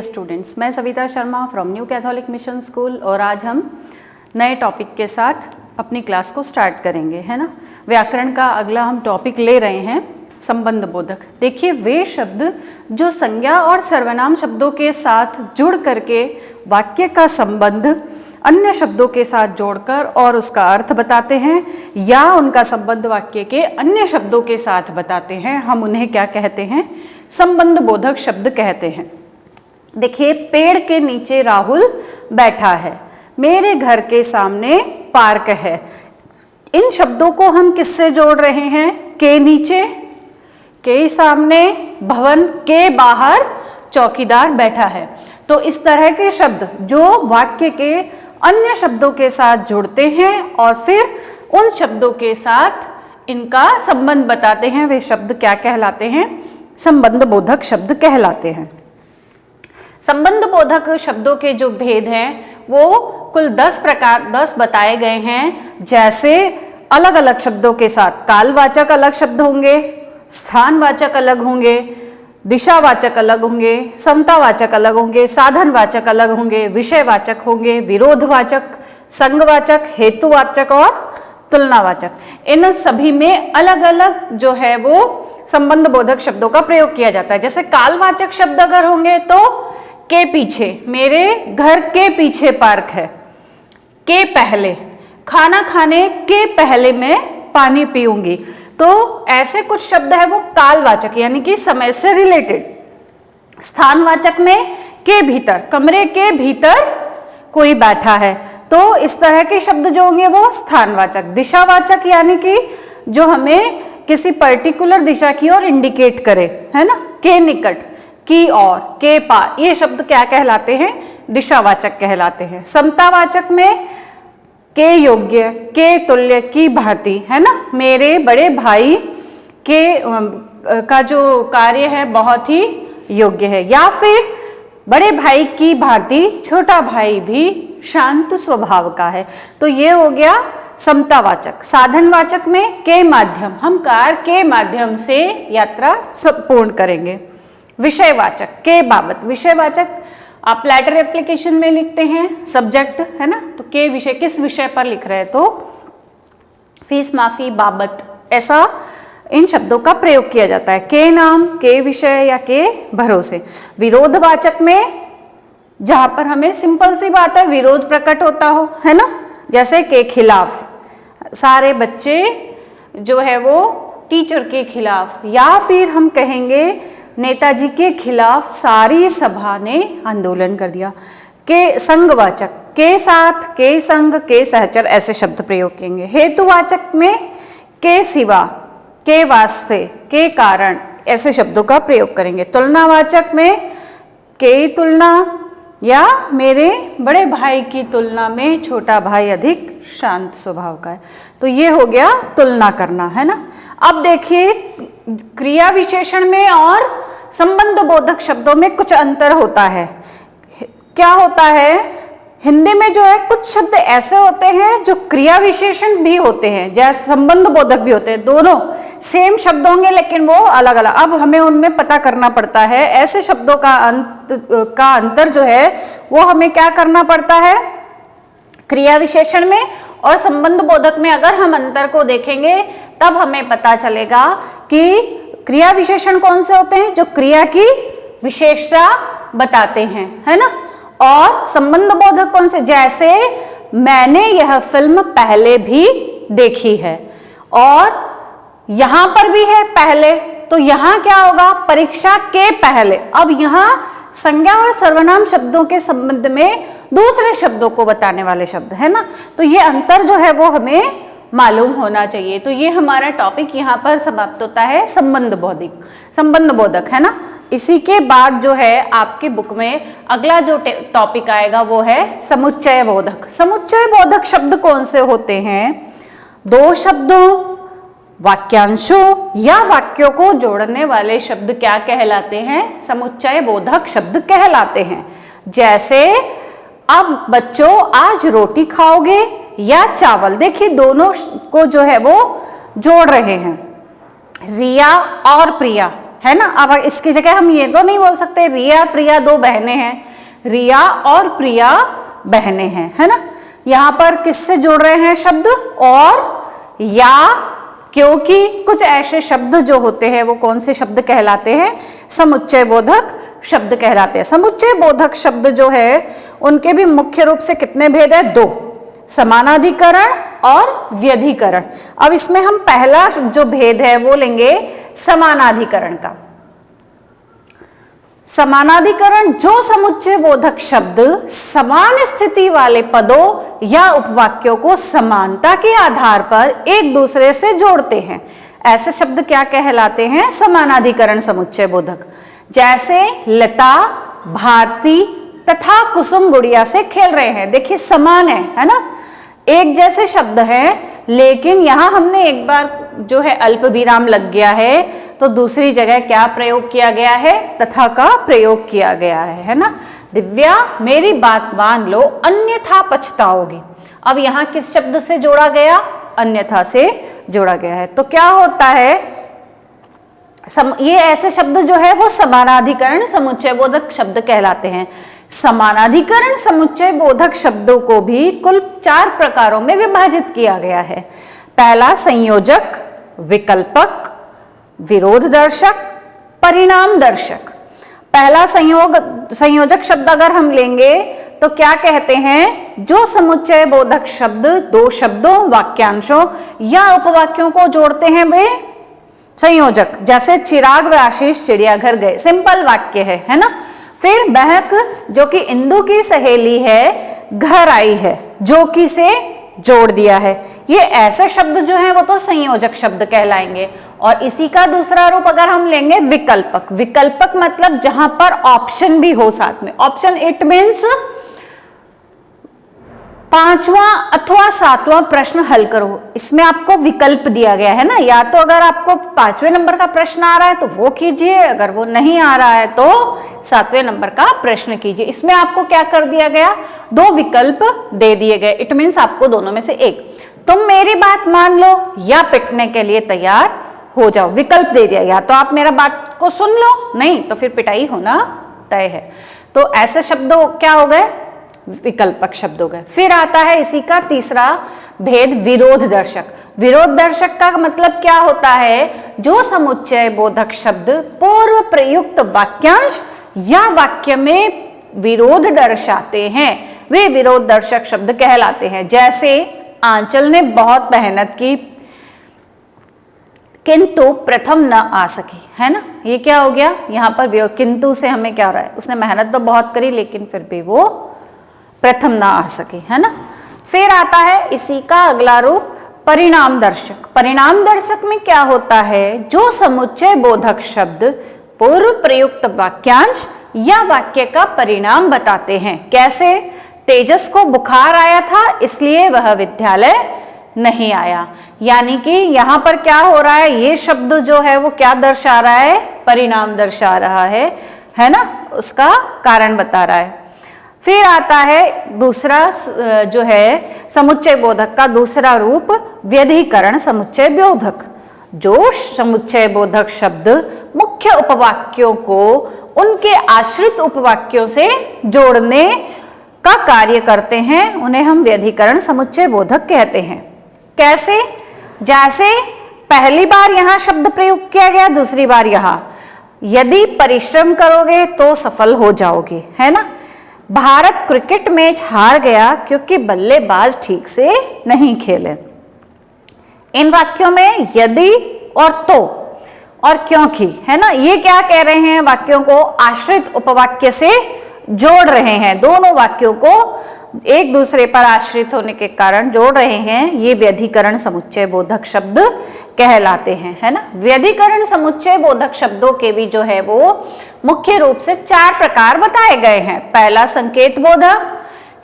Students, मैं Savita Sharma from new Catholic mission school और आज हम नए टॉपिक के साथ अपनी क्लास को स्टार्ट करेंगे, है ना। व्याकरण का अगला हम टॉपिक ले रहे हैं संबंध बोधक। देखिए, वे शब्द जो संज्ञा और सर्वनाम शब्दों के साथ जुड़ करके वाक्य का संबंध अन्य शब्दों के साथ जोड़कर और उसका अर्थ बताते हैं या उनका संबंध वाक्य के अन्य शब्दों के साथ बताते हैं, हम उन्हें क्या कहते हैं? संबंध बोधक शब्द कहते हैं। देखिए, पेड़ के नीचे राहुल बैठा है, मेरे घर के सामने पार्क है। इन शब्दों को हम किससे जोड़ रहे हैं? के नीचे, के सामने, भवन के बाहर चौकीदार बैठा है। तो इस तरह के शब्द जो वाक्य के अन्य शब्दों के साथ जुड़ते हैं और फिर उन शब्दों के साथ इनका संबंध बताते हैं, वे शब्द क्या कहलाते हैं? संबंध बोधक शब्द कहलाते हैं। संबंध बोधक शब्दों के जो भेद हैं वो कुल 10 बताए गए हैं। जैसे अलग अलग शब्दों के साथ कालवाचक अलग शब्द होंगे, स्थानवाचक अलग होंगे, दिशावाचक अलग होंगे, समतावाचक अलग होंगे, साधनवाचक अलग होंगे, विषयवाचक होंगे, विरोधवाचक, संगवाचक, हेतुवाचक और तुलनावाचक। इन सभी में अलग अलग जो है वो संबंध बोधक शब्दों का प्रयोग किया जाता है। जैसे कालवाचक शब्द अगर होंगे तो के पीछे, मेरे घर के पीछे पार्क है। के पहले, खाना खाने के पहले मैं पानी पीऊंगी। तो ऐसे कुछ शब्द है वो कालवाचक यानी कि समय से रिलेटेड। स्थानवाचक में के भीतर, कमरे के भीतर कोई बैठा है। तो इस तरह के शब्द जो होंगे वो स्थानवाचक। दिशावाचक यानी कि जो हमें किसी पर्टिकुलर दिशा की ओर इंडिकेट करे, है ना। के निकट, की ओर, के पार, ये शब्द क्या कहलाते हैं? दिशावाचक कहलाते हैं। समतावाचक में के योग्य, के तुल्य, की भांति, है ना। मेरे बड़े भाई के का जो कार्य है बहुत ही योग्य है। या फिर बड़े भाई की भांति छोटा भाई भी शांत स्वभाव का है। तो ये हो गया समतावाचक। साधनवाचक में के माध्यम, हम कार के माध्यम से यात्रा पूर्ण करेंगे। विषयवाचक के बाबत, विषयवाचक आप लेटर एप्लीकेशन में लिखते हैं सब्जेक्ट, है ना। तो के विषय, किस विषय पर लिख रहे हैं, तो फीस माफी बाबत, ऐसा इन शब्दों का प्रयोग किया जाता है। के नाम, के विषय या के भरोसे। विरोधवाचक में जहां पर हमें सिंपल सी बात है विरोध प्रकट होता हो, है ना। जैसे के खिलाफ, सारे बच्चे जो है वो टीचर के खिलाफ। या फिर हम कहेंगे नेताजी के खिलाफ सारी सभा ने आंदोलन कर दिया। के संगवाचक, के साथ, के संग, के सहचर, ऐसे शब्द प्रयोग करेंगे। हेतुवाचक में के सिवा, के वास्ते, के कारण, ऐसे शब्दों का प्रयोग करेंगे। तुलनावाचक में के तुलना या मेरे बड़े भाई की तुलना में छोटा भाई अधिक शांत स्वभाव का है। तो ये हो गया तुलना करना, है ना। अब देखिए, क्रिया विशेषण में और संबंध बोधक शब्दों में कुछ अंतर होता है। क्या होता है? हिंदी में जो है कुछ शब्द ऐसे होते हैं जो क्रिया विशेषण भी होते हैं, जैसे संबंध बोधक भी होते हैं। दोनों सेम शब्द होंगे लेकिन वो अलग अलग, अब हमें उनमें पता करना पड़ता है। ऐसे शब्दों का अंतर जो है वो हमें क्या करना पड़ता है? क्रिया विशेषण में और संबंध बोधक में अगर हम अंतर को देखेंगे तब हमें पता चलेगा कि क्रिया विशेषण कौन से होते हैं? जो क्रिया की विशेषता बताते हैं, है ना। और संबंध बोधक कौन से? जैसे मैंने यह फिल्म पहले भी देखी है और यहां पर भी है पहले, तो यहां क्या होगा? परीक्षा के पहले। अब यहां संज्ञा और सर्वनाम शब्दों के संबंध में दूसरे शब्दों को बताने वाले शब्द, है ना। तो ये अंतर जो है वो हमें मालूम होना चाहिए। तो ये हमारा टॉपिक यहाँ पर समाप्त होता है, संबंध बोधक, है ना। इसी के बाद जो है आपकी बुक में अगला जो टॉपिक आएगा वो है समुच्चय बोधक। समुच्चय बोधक शब्द कौन से होते हैं? दो शब्दों, वाक्यांशों या वाक्यों को जोड़ने वाले शब्द क्या कहलाते हैं? समुच्चय बोधक शब्द कहलाते हैं। जैसे अब बच्चों आज रोटी खाओगे या चावल। देखिए, दोनों को जो है वो जोड़ रहे हैं। रिया और प्रिया, है ना। अब इसकी जगह हम ये तो नहीं बोल सकते रिया प्रिया दो बहनें हैं, रिया और प्रिया बहनें हैं, है ना। यहां पर किससे जोड़ रहे हैं शब्द, और या, क्योंकि कुछ ऐसे शब्द जो होते हैं वो कौन से शब्द कहलाते हैं, समुच्चय बोधक शब्द कहलाते हैं। समुच्चय बोधक शब्द जो है उनके भी मुख्य रूप से कितने भेद है, दो, समानाधिकरण और व्यधिकरण। अब इसमें हम पहला जो भेद है वो लेंगे समानाधिकरण का। समानाधिकरण, जो समुच्चय बोधक शब्द समान स्थिति वाले पदों या उपवाक्यों को समानता के आधार पर एक दूसरे से जोड़ते हैं, ऐसे शब्द क्या कहलाते हैं, समानाधिकरण समुच्चय बोधक। जैसे लता भारती तथा कुसुम गुड़िया से खेल रहे हैं, देखिए समान है ना, एक जैसे शब्द हैं, लेकिन यहां हमने एक बार जो है अल्प विराम लग गया है तो दूसरी जगह क्या प्रयोग किया गया है, तथा का प्रयोग किया गया है ना। दिव्या मेरी बात मान लो अन्यथा पछताओगी। अब यहां किस शब्द से जोड़ा गया, अन्यथा से जोड़ा गया है। तो क्या होता है, ये ऐसे शब्द जो है वो समानाधिकरण समुच्चय बोधक शब्द कहलाते हैं। समानाधिकरण समुच्चय बोधक शब्दों को भी कुल 4 प्रकारों में विभाजित किया गया है। पहला संयोजक, विकल्पक, विरोध दर्शक, परिणाम दर्शक। पहला संयोजक शब्द अगर हम लेंगे तो क्या कहते हैं, जो समुच्चय बोधक शब्द दो शब्दों, वाक्यांशों या उपवाक्यों को जोड़ते हैं वे संयोजक। जैसे चिराग व आशीष चिड़ियाघर गए, सिंपल वाक्य है ना। फिर बहक जो कि इंदु की सहेली है घर आई है, जो कि से जोड़ दिया है, ये ऐसे शब्द जो हैं वो तो संयोजक शब्द कहलाएंगे। और इसी का दूसरा रूप अगर हम लेंगे विकल्पक। विकल्पक मतलब जहां पर ऑप्शन भी हो साथ में, ऑप्शन इट मीन्स 5वां अथवा 7वां प्रश्न हल करो, इसमें आपको विकल्प दिया गया है ना। या तो अगर आपको 5वें नंबर का प्रश्न आ रहा है तो वो कीजिए, अगर वो नहीं आ रहा है तो 7वें नंबर का प्रश्न कीजिए। इसमें आपको क्या कर दिया गया, 2 विकल्प दे दिए गए। इट मीन्स आपको दोनों में से एक, तुम मेरी बात मान लो या पिटने के लिए तैयार हो जाओ। विकल्प दे दिया, या तो आप मेरा बात को सुन लो, नहीं तो फिर पिटाई होना तय है। तो ऐसे शब्द क्या हो गए, विकल्पक शब्द हो गए। फिर आता है इसी का तीसरा भेद, विरोध दर्शक। विरोध दर्शक का मतलब क्या होता है, जो समुच्चय बोधक शब्द पूर्व प्रयुक्त वाक्यांश या वाक्य में विरोध दर्शाते हैं, वे विरोध दर्शक शब्द कहलाते हैं। जैसे आंचल ने बहुत मेहनत की किंतु प्रथम न आ सकी, है ना। ये क्या हो गया, यहाँ पर किंतु से हमें क्या हो रहा है, उसने मेहनत तो बहुत करी लेकिन फिर भी वो प्रथम ना आ सके, है ना। फिर आता है इसी का अगला रूप, परिणाम दर्शक। परिणाम दर्शक में क्या होता है, जो समुच्चय बोधक शब्द पूर्व प्रयुक्त वाक्यांश या वाक्य का परिणाम बताते हैं। कैसे, तेजस को बुखार आया था इसलिए वह विद्यालय नहीं आया। यानी कि यहाँ पर क्या हो रहा है, ये शब्द जो है वो क्या दर्शा रहा है, परिणाम दर्शा रहा है ना, उसका कारण बता रहा है। फिर आता है दूसरा जो है समुच्चय बोधक का दूसरा रूप, व्यधिकरण समुच्चय बोधक। जो समुच्चय बोधक शब्द मुख्य उपवाक्यों को उनके आश्रित उपवाक्यों से जोड़ने का कार्य करते हैं, उन्हें हम व्यधिकरण समुच्चय बोधक कहते हैं। कैसे, जैसे पहली बार यहां शब्द प्रयोग किया गया, दूसरी बार यहां, यदि परिश्रम करोगे तो सफल हो जाओगे, है ना। भारत क्रिकेट मैच हार गया क्योंकि बल्लेबाज ठीक से नहीं खेले। इन वाक्यों में यदि और तो और क्योंकि, है ना, ये क्या कह रहे हैं, वाक्यों को आश्रित उपवाक्य से जोड़ रहे हैं। दोनों वाक्यों को एक दूसरे पर आश्रित होने के कारण जोड़ रहे हैं, ये व्यधिकरण समुच्चय बोधक शब्द कहलाते हैं, है ना। व्यधिकरण समुच्चय बोधक शब्दों के भी जो है वो मुख्य रूप से 4 प्रकार बताए गए हैं। पहला संकेत बोधक,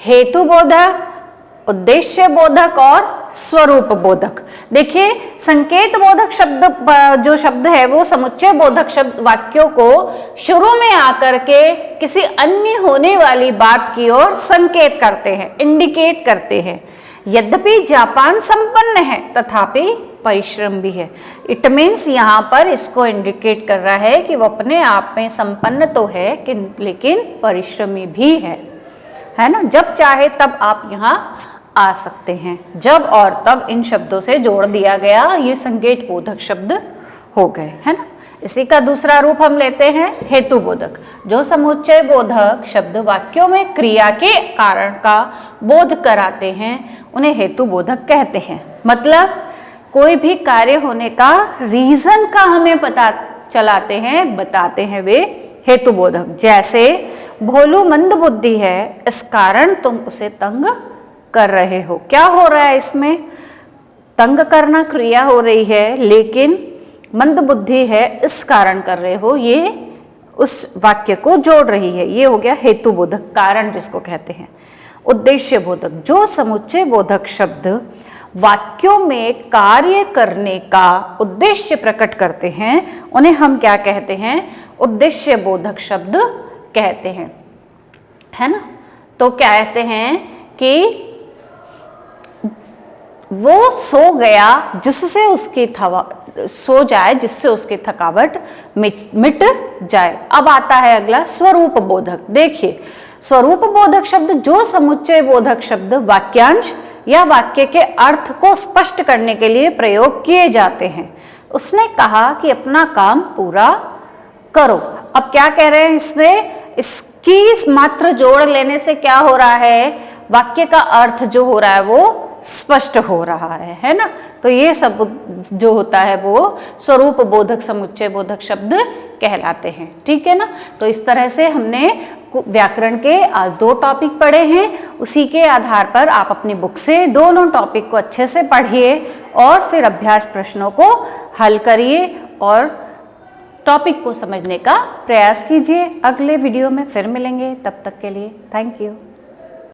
हेतु बोधक, उद्देश्य बोधक और स्वरूप बोधक। देखिए संकेत बोधक शब्द जो शब्द है वो समुच्चय बोधक शब्द वाक्यों को शुरू में आकर के किसी अन्य होने वाली बात की ओर संकेत करते हैं, इंडिकेट करते हैं। यद्यपि जापान संपन्न है तथापि परिश्रम भी है। इट मीन्स यहाँ पर इसको इंडिकेट कर रहा है कि वो अपने आप में संपन्न तो है कि लेकिन परिश्रमी भी है ना। जब चाहे तब आप यहाँ आ सकते हैं। जब और तब इन शब्दों से जोड़ दिया गया, ये संकेत बोधक शब्द हो गए, है ना। इसी का दूसरा रूप हम लेते हैं हेतु बोधक। जो समुच्चय बोधक शब्द वाक्यों में क्रिया के कारण का बोध कराते हैं उन्हें हेतु बोधक कहते हैं। मतलब कोई भी कार्य होने का रीजन का हमें पता चलाते हैं, बताते हैं वे हेतु बोधक। जैसे भोलू मंद बुद्धि है, इस कारण तुम उसे तंग कर रहे हो। क्या हो रहा है इसमें? तंग करना क्रिया हो रही है, लेकिन मंद बुद्धि है इस कारण कर रहे हो, ये उस वाक्य को जोड़ रही है। ये हो गया हेतु बोधक, कारण जिसको कहते हैं। उद्देश्य बोधक, जो समुच्चय बोधक शब्द वाक्यों में कार्य करने का उद्देश्य प्रकट करते हैं उन्हें हम क्या कहते हैं? उद्देश्य बोधक शब्द कहते हैं, है ना। तो क्या कहते हैं कि वो सो गया जिससे उसकी सो जाए जिससे उसकी थकावट मिट जाए। अब आता है अगला स्वरूप बोधक। देखिए, स्वरूप बोधक शब्द जो समुच्चय बोधक शब्द वाक्यांश या वाक्य के अर्थ को स्पष्ट करने के लिए प्रयोग किए जाते हैं। उसने कहा कि अपना काम पूरा करो। अब क्या कह रहे हैं इसमें? इसकी मात्र जोड़ लेने से क्या हो रहा है? वाक्य का अर्थ जो हो रहा है वो स्पष्ट हो रहा है ना। तो ये सब जो होता है वो स्वरूप बोधक समुच्चय बोधक शब्द कहलाते हैं, ठीक है ना। तो इस तरह से हमने व्याकरण के आज 2 टॉपिक पढ़े हैं। उसी के आधार पर आप अपनी बुक से दोनों टॉपिक को अच्छे से पढ़िए और फिर अभ्यास प्रश्नों को हल करिए और टॉपिक को समझने का प्रयास कीजिए। अगले वीडियो में फिर मिलेंगे, तब तक के लिए थैंक यू।